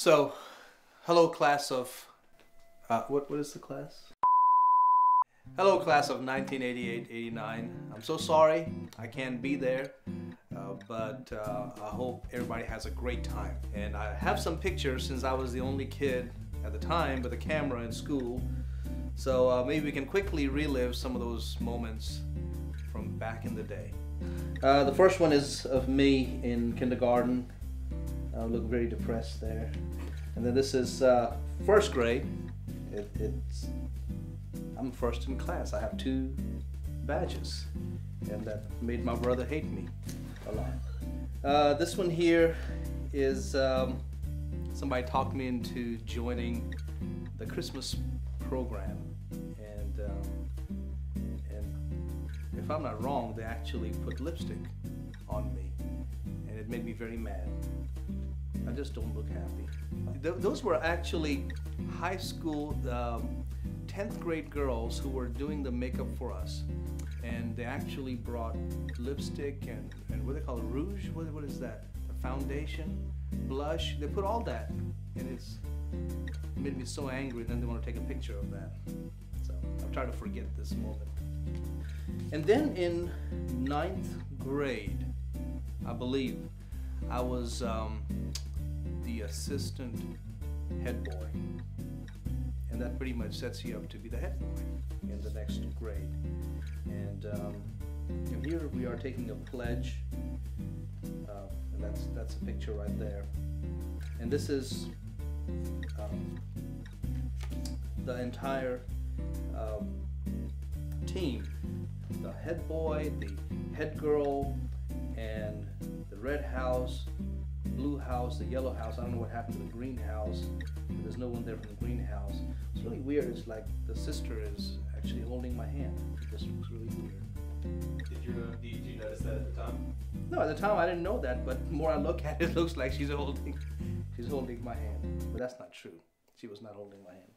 So, hello class of, what is the class? Hello class of 1988-89. I'm so sorry I can't be there, but I hope everybody has a great time. And I have some pictures since I was the only kid at the time with a camera in school. So maybe we can quickly relive some of those moments from back in the day. The first one is of me in kindergarten. I look very depressed there. And then this is first grade. I'm first in class. I have 2 badges, and that made my brother hate me a lot. This one here is somebody talked me into joining the Christmas program, and if I'm not wrong, they actually put lipstick on me, and it made me very mad. I just don't look happy. Those were actually high school 10th grade girls who were doing the makeup for us, and they actually brought lipstick and what they call rouge. What is that? The foundation, blush. They put all that, and it made me so angry. Then they want to take a picture of that. So I'm trying to forget this moment. And then in 9th grade, I believe, I was the assistant head boy, and that pretty much sets you up to be the head boy in the next grade. And here we are taking a pledge, and that's a picture right there. And this is the entire team: the head boy, the head girl, and the red house, blue house, the yellow house. I don't know what happened to the green house. There's no one there from the green house. It's really weird. It's like the sister is actually holding my hand. This looks really weird. Did you notice that at the time? No, at the time I didn't know that, but the more I look at it, it looks like she's holding my hand. But that's not true. She was not holding my hand.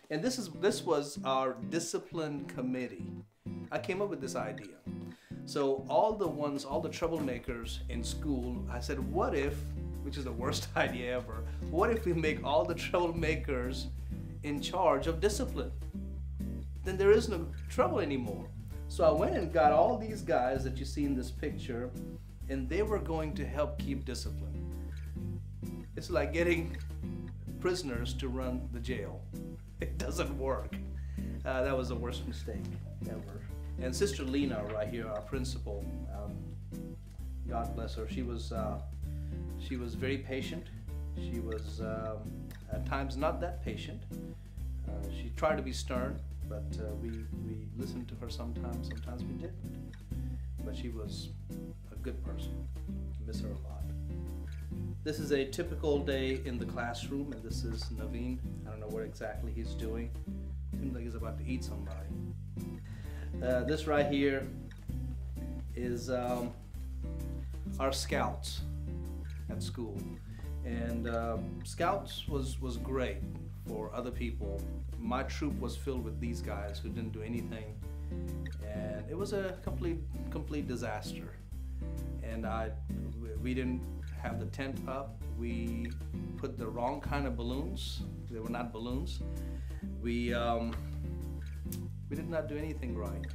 And this was our discipline committee. I came up with this idea. So all the troublemakers in school, I said, what if, which is the worst idea ever, what if we make all the troublemakers in charge of discipline? Then there is no trouble anymore. So I went and got all these guys that you see in this picture, and they were going to help keep discipline. It's like getting prisoners to run the jail. It doesn't work. That was the worst mistake ever. And Sister Lena right here, our principal, God bless her, she was very patient. She was at times not that patient. She tried to be stern, but we listened to her sometimes we didn't. But she was a good person. I miss her a lot. This is a typical day in the classroom, and this is Naveen. I don't know what exactly he's doing. Seems like he's about to eat somebody. This right here is our scouts at school, and scouts was great for other people. My troop was filled with these guys who didn't do anything, and it was a complete disaster. And we didn't have the tent up. We put the wrong kind of balloons. They were not balloons. We did not do anything right.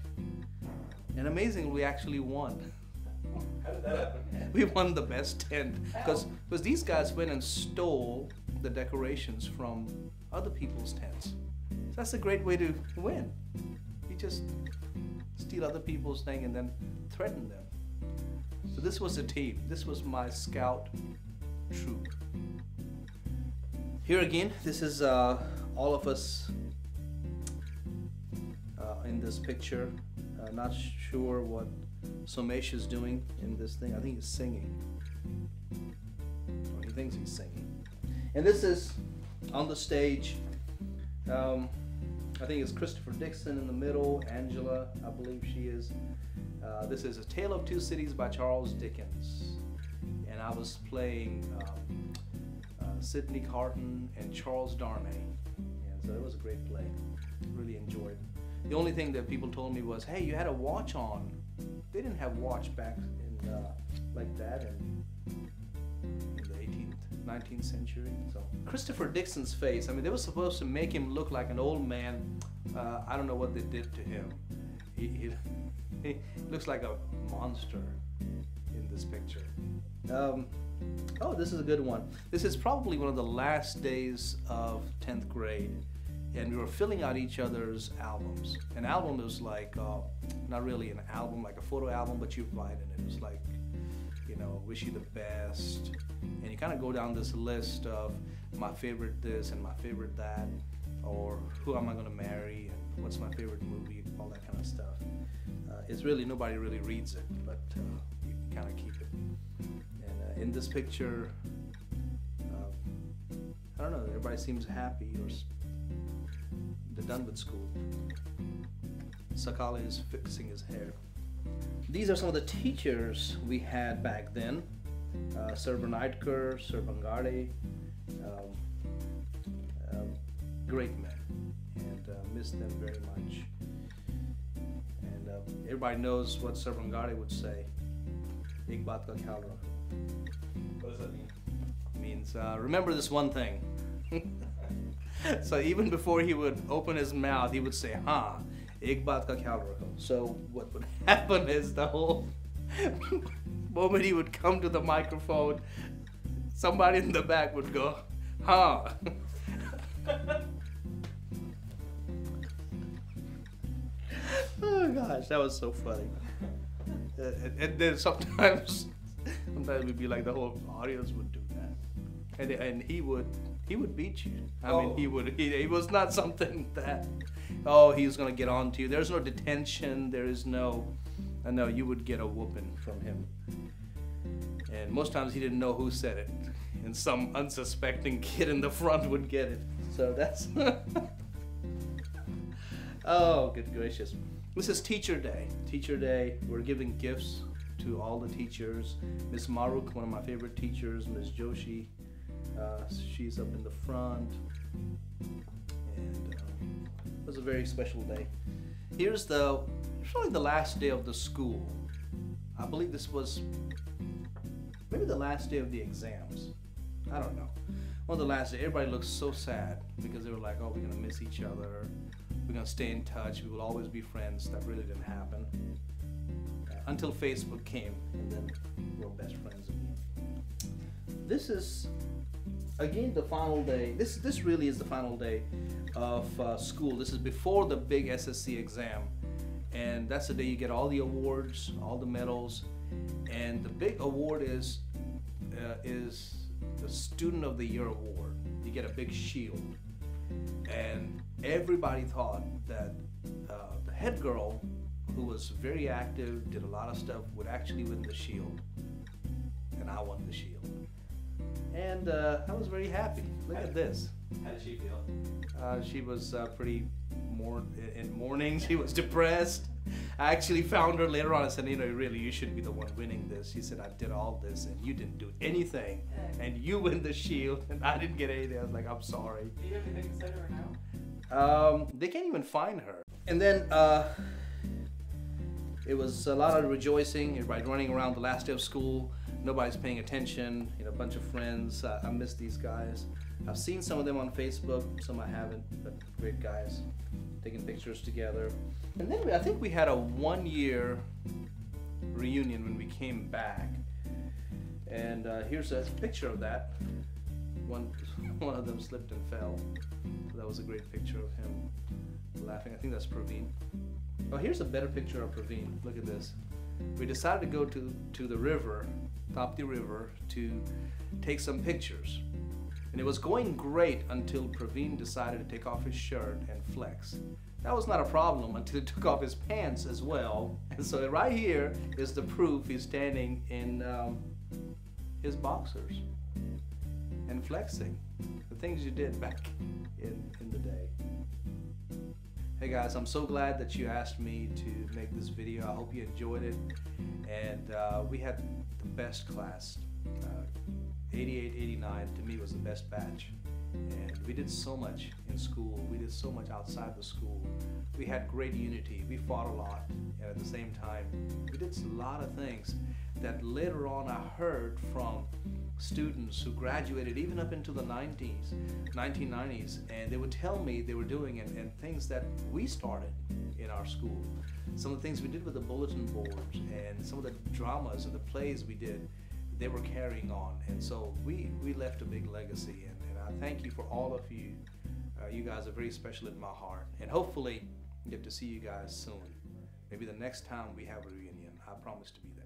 And amazingly, we actually won. How did that happen? We won the best tent because these guys went and stole the decorations from other people's tents. So that's a great way to win. You just steal other people's thing and then threaten them. So this was a team. This was my scout troop. Here again, this is all of us in this picture. Not sure what Somesh is doing in this thing. I think he's singing. Or he thinks he's singing. And this is on the stage. I think it's Christopher Dixon in the middle. Angela, I believe she is. This is A Tale of Two Cities by Charles Dickens. And I was playing Sidney Carton and Charles Darnay. And so it was a great play. Really enjoyed it. The only thing that people told me was, hey, you had a watch on. They didn't have watch back in like that in the 18th 19th century. So Christopher Dixon's face, I mean, they were supposed to make him look like an old man. I don't know what they did to him. He looks like a monster in this picture. Oh, this is a good one. This is probably one of the last days of 10th grade, and we were filling out each other's albums. An album is like, not really an album, like a photo album, but you write in it. It was like, you know, wish you the best. And you kind of go down this list of my favorite this and my favorite that, or who am I going to marry, and what's my favorite movie, all that kind of stuff. It's really, nobody really reads it, but you can kind of keep it. And in this picture, I don't know, everybody seems happy, or they're done with school. Sakali is fixing his hair. These are some of the teachers we had back then. Sir Bernardker, Sir Bangarde, great men, and miss them very much. And everybody knows what Sir Bangarde would say. Ek baat ka khayal rakho. What does that mean? It means remember this one thing. So even before he would open his mouth, he would say, "Ha, ek baat ka khayal rakho." So what would happen is the whole moment he would come to the microphone, somebody in the back would go, "Ha." Oh gosh, that was so funny. And then sometimes we'd be like, the whole audience would do that, and he would beat you. I mean, he was not something that, oh, he was gonna get on to you. There's no detention. There is no, I know you would get a whooping from him. And most times he didn't know who said it, and some unsuspecting kid in the front would get it. So that's oh, good gracious. This is Teacher Day. Teacher Day, we're giving gifts to all the teachers. Miss Maruk, one of my favorite teachers, Miss Joshi, she's up in the front. And it was a very special day. It's probably the last day of the school. I believe this was maybe the last day of the exams. I don't know. One of the last days, everybody looked so sad because they were like, oh, we're gonna miss each other. We're gonna stay in touch. We will always be friends. That really didn't happen until Facebook came, and then we're best friends again. This is again the final day. This really is the final day of school. This is before the big SSC exam, and that's the day you get all the awards, all the medals, and the big award is the Student of the Year award. You get a big shield, and everybody thought that the head girl, who was very active, did a lot of stuff, would actually win the shield, and I won the shield. And I was very happy. Look at this. How did she feel? She was pretty in mourning. She was depressed. I actually found her later on. I said, really, you should be the one winning this. She said, I did all this, and you didn't do anything, and you win the shield, and I didn't get anything. I was like, I'm sorry. Do you have anything to say to her now? They can't even find her. And then it was a lot of rejoicing. Everybody running around the last day of school. Nobody's paying attention. A bunch of friends. I miss these guys. I've seen some of them on Facebook. Some I haven't, but great guys, taking pictures together. And then I think we had a 1-year reunion when we came back. And here's a picture of that. One of them slipped and fell. So that was a great picture of him laughing. I think that's Praveen. Oh, here's a better picture of Praveen. Look at this. We decided to go to the river, Tapti River, to take some pictures. And it was going great until Praveen decided to take off his shirt and flex. That was not a problem until he took off his pants as well. And so right here is the proof he's standing in his boxers and flexing. The things you did back in the day. Hey guys, I'm so glad that you asked me to make this video. I hope you enjoyed it. And we had the best class. 88, 89 to me was the best batch. And we did so much in school. We did so much outside the school. We had great unity. We fought a lot. And at the same time, we did a lot of things that later on I heard from students who graduated even up into the 1990s, and they would tell me they were doing and things that we started in our school. Some of the things we did with the bulletin boards and some of the dramas and the plays we did, they were carrying on. And so we left a big legacy, and I thank you for all of you. You guys are very special in my heart, and hopefully get to see you guys soon. Maybe the next time we have a reunion. I promise to be there.